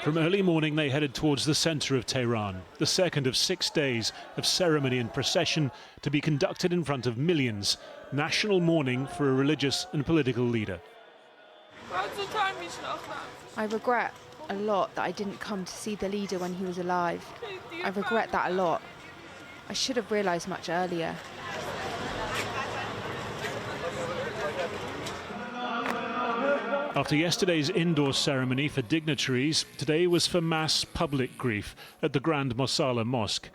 From early morning, they headed towards the center of Tehran, the second of 6 days of ceremony and procession to be conducted in front of millions. National mourning for a religious and political leader. I regret a lot that I didn't come to see the leader when he was alive. I regret that a lot. I should have realized much earlier. After yesterday's indoor ceremony for dignitaries, today was for mass public grief at the Grand Mosala Mosque.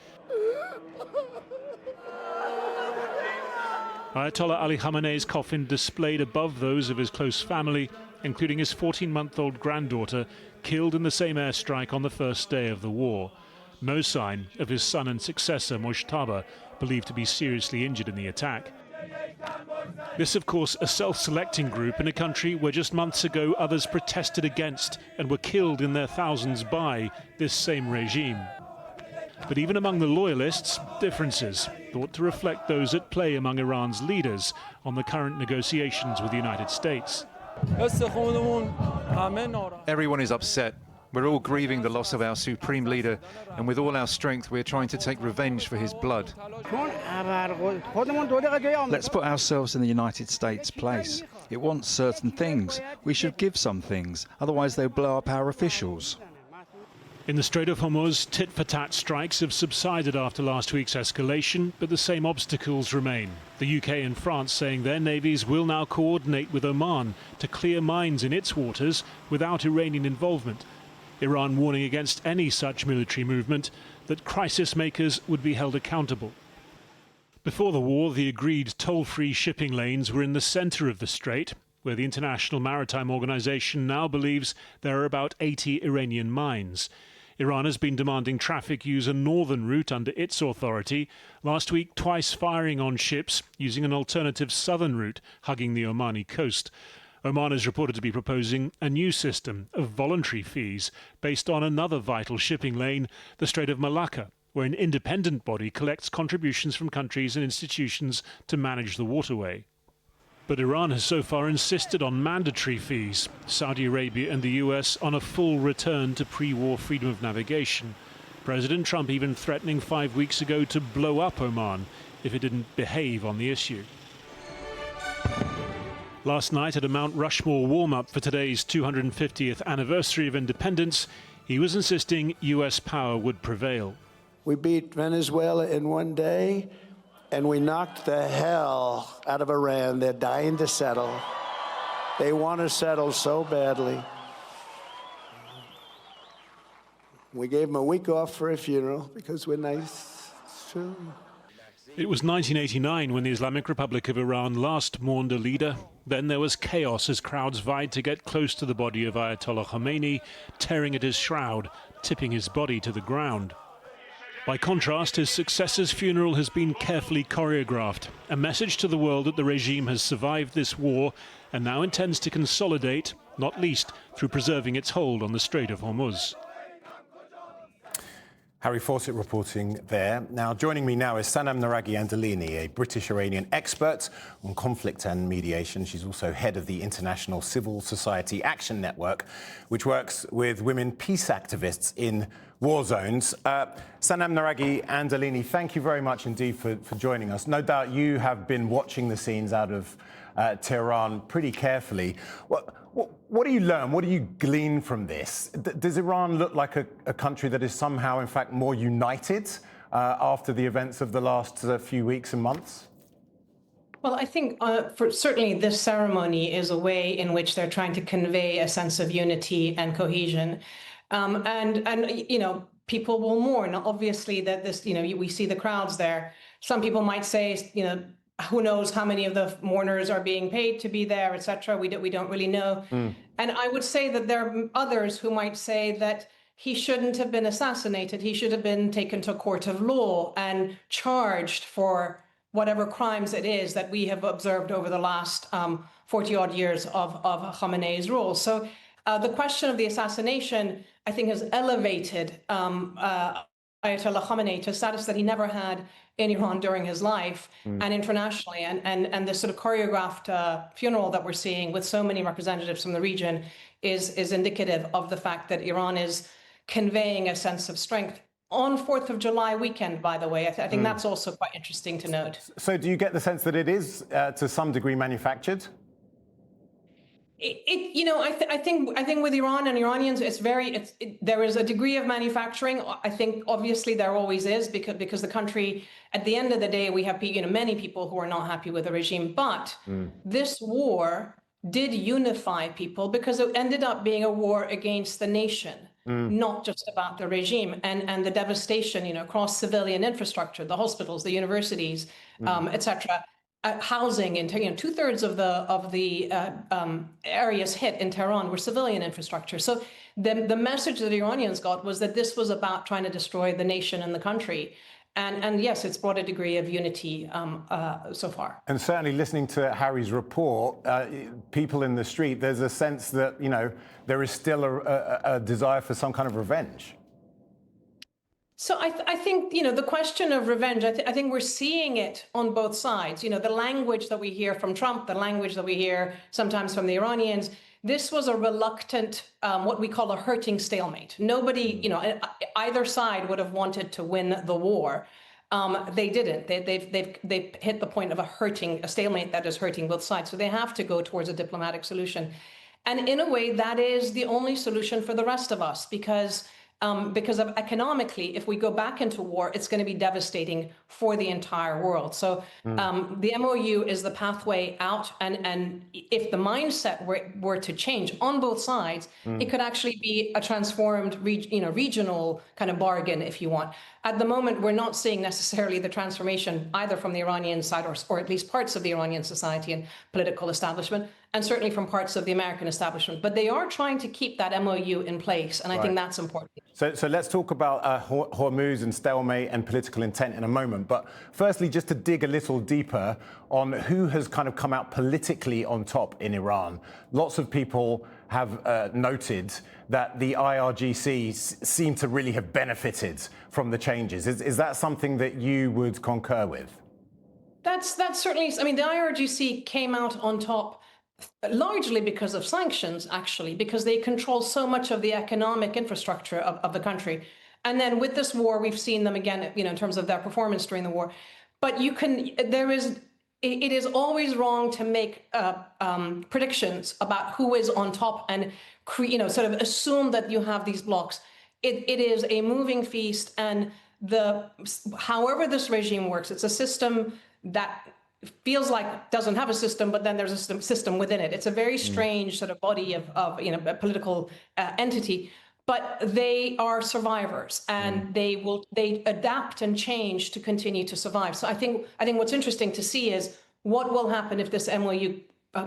Ayatollah Ali Khamenei's coffin displayed above those of his close family, including his 14-month-old granddaughter, killed in the same airstrike on the first day of the war. No sign of his son and successor, Mojtaba, believed to be seriously injured in the attack. This, of course, a self-selecting group in a country where just months ago others protested against and were killed in their thousands by this same regime. But even among the loyalists, differences, thought to reflect those at play among Iran's leaders on the current negotiations with the United States. Everyone is upset. We're all grieving the loss of our supreme leader, and with all our strength, we're trying to take revenge for his blood. Let's put ourselves in the United States' place. It wants certain things. We should give some things, otherwise they'll blow up our officials. In the Strait of Hormuz, tit-for-tat strikes have subsided after last week's escalation, but the same obstacles remain. The UK and France saying their navies will now coordinate with Oman to clear mines in its waters without Iranian involvement. Iran warning against any such military movement, that crisis makers would be held accountable. Before the war, the agreed toll-free shipping lanes were in the centre of the strait, where the International Maritime Organization now believes there are about 80 Iranian mines. Iran has been demanding traffic use a northern route under its authority, last week twice firing on ships using an alternative southern route hugging the Omani coast. Oman is reported to be proposing a new system of voluntary fees based on another vital shipping lane, the Strait of Malacca, where an independent body collects contributions from countries and institutions to manage the waterway. But Iran has so far insisted on mandatory fees, Saudi Arabia and the US on a full return to pre-war freedom of navigation. President Trump even threatening 5 weeks ago to blow up Oman if it didn't behave on the issue. Last night at a Mount Rushmore warm-up for today's 250th anniversary of independence, he was insisting US power would prevail. We beat Venezuela in one day, and we knocked the hell out of Iran. They're dying to settle. They want to settle so badly. We gave them a week off for a funeral because we're nice. It's true. It was 1989 when the Islamic Republic of Iran last mourned a leader. Then there was chaos as crowds vied to get close to the body of Ayatollah Khamenei, tearing at his shroud, tipping his body to the ground. By contrast, his successor's funeral has been carefully choreographed, a message to the world that the regime has survived this war and now intends to consolidate, not least through preserving its hold on the Strait of Hormuz. Harry Fawcett reporting there. Now, joining me now is Sanam Naraghi-Andolini, a British-Iranian expert on conflict and mediation. She's also head of the International Civil Society Action Network, which works with women peace activists in war zones. Sanam Naraghi-Andolini, thank you very much indeed for joining us. No doubt you have been watching the scenes out of Tehran pretty carefully. What do you learn? What do you glean from this? Does Iran look like a country that is somehow, in fact, more united after the events of the last few weeks and months? Well, I think certainly this ceremony is a way in which they're trying to convey a sense of unity and cohesion. And you know, people will mourn. Obviously, that this, you know, we see the crowds there. Some people might say, you know, who knows how many of the mourners are being paid to be there, etc. We don't really know. And I would say that there are others who might say that he shouldn't have been assassinated. He should have been taken to a court of law and charged for whatever crimes it is that we have observed over the last 40-odd years of Khamenei's rule. So the question of the assassination, I think, has elevated Ayatollah Khamenei to a status that he never had in Iran during his life and internationally. And this sort of choreographed funeral that we're seeing with so many representatives from the region is indicative of the fact that Iran is conveying a sense of strength. On 4th of July weekend, by the way, I think that's also quite interesting to note. So do you get the sense that it is, to some degree, manufactured? I think with Iran and Iranians, there is a degree of manufacturing. I think obviously there always is because the country, at the end of the day, we have many people who are not happy with the regime. But this war did unify people because it ended up being a war against the nation, not just about the regime and the devastation, across civilian infrastructure, the hospitals, the universities, etc. Housing in 2/3 of the areas hit in Tehran were civilian infrastructure. So the message that the Iranians got was that this was about trying to destroy the nation and the country. And yes, it's brought a degree of unity so far. And certainly listening to Harry's report, people in the street, there's a sense that, there is still a desire for some kind of revenge. So I think, the question of revenge, I think we're seeing it on both sides. The language that we hear from Trump, the language that we hear sometimes from the Iranians, this was a reluctant, what we call a hurting stalemate. Nobody, either side would have wanted to win the war. They didn't. They've hit the point of a stalemate that is hurting both sides. So they have to go towards a diplomatic solution. And in a way, that is the only solution for the rest of us, because of economically, if we go back into war, it's going to be devastating for the entire world. So the MOU is the pathway out. And if the mindset were to change on both sides, it could actually be a transformed regional kind of bargain, if you want. At the moment, we're not seeing necessarily the transformation either from the Iranian side or at least parts of the Iranian society and political establishment, and certainly from parts of the American establishment. But they are trying to keep that MOU in place, and I think that's important. So let's talk about Hormuz and stalemate and political intent in a moment. But firstly, just to dig a little deeper on who has kind of come out politically on top in Iran. Lots of people have noted that the IRGC seem to really have benefited from the changes. Is that something that you would concur with? That's certainly, the IRGC came out on top largely because of sanctions, actually, because they control so much of the economic infrastructure of the country. And then with this war, we've seen them again, in terms of their performance during the war. But it is always wrong to make predictions about who is on top and sort of assume that you have these blocks. It is a moving feast, and however this regime works, it's a system that feels like doesn't have a system, but then there's a system within it. It's a very strange sort of body of a political entity. But they are survivors, and they adapt and change to continue to survive. So I think what's interesting to see is what will happen if this MOU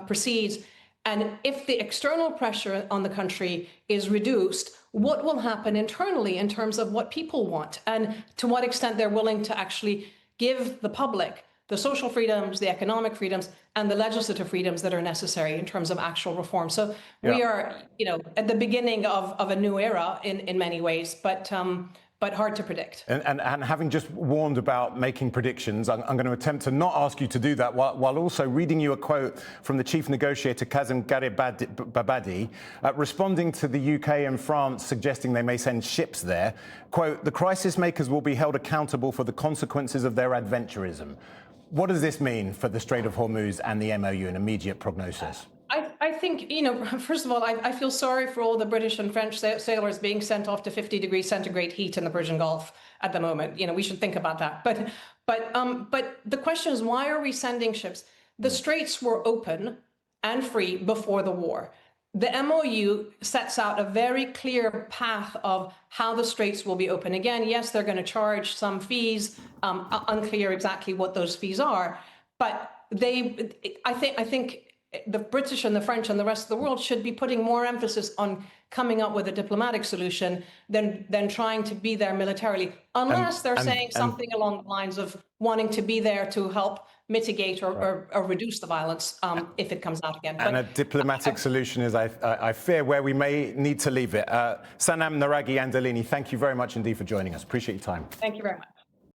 proceeds, and if the external pressure on the country is reduced, what will happen internally in terms of what people want, and to what extent they're willing to actually give the public the social freedoms, the economic freedoms, and the legislative freedoms that are necessary in terms of actual reform. So we are, at the beginning of a new era in many ways, but hard to predict. And having just warned about making predictions, I'm going to attempt to not ask you to do that while also reading you a quote from the chief negotiator, Kazem Garibabadi, responding to the UK and France suggesting they may send ships there. Quote, "The crisis makers will be held accountable for the consequences of their adventurism." What does this mean for the Strait of Hormuz and the MOU, an immediate prognosis? I think, first of all, I feel sorry for all the British and French sailors being sent off to 50 degrees centigrade heat in the Persian Gulf at the moment. We should think about that. But the question is, why are we sending ships? The straits were open and free before the war. The MOU sets out a very clear path of how the straits will be open. Again, yes, they're going to charge some fees, unclear exactly what those fees are, but I think the British and the French and the rest of the world should be putting more emphasis on coming up with a diplomatic solution than trying to be there militarily, unless they're saying something along the lines of wanting to be there to help mitigate or reduce the violence if it comes out again. And a diplomatic solution is, I fear, where we may need to leave it. Sanam Naraghi-Andolini, thank you very much indeed for joining us. Appreciate your time. Thank you very much.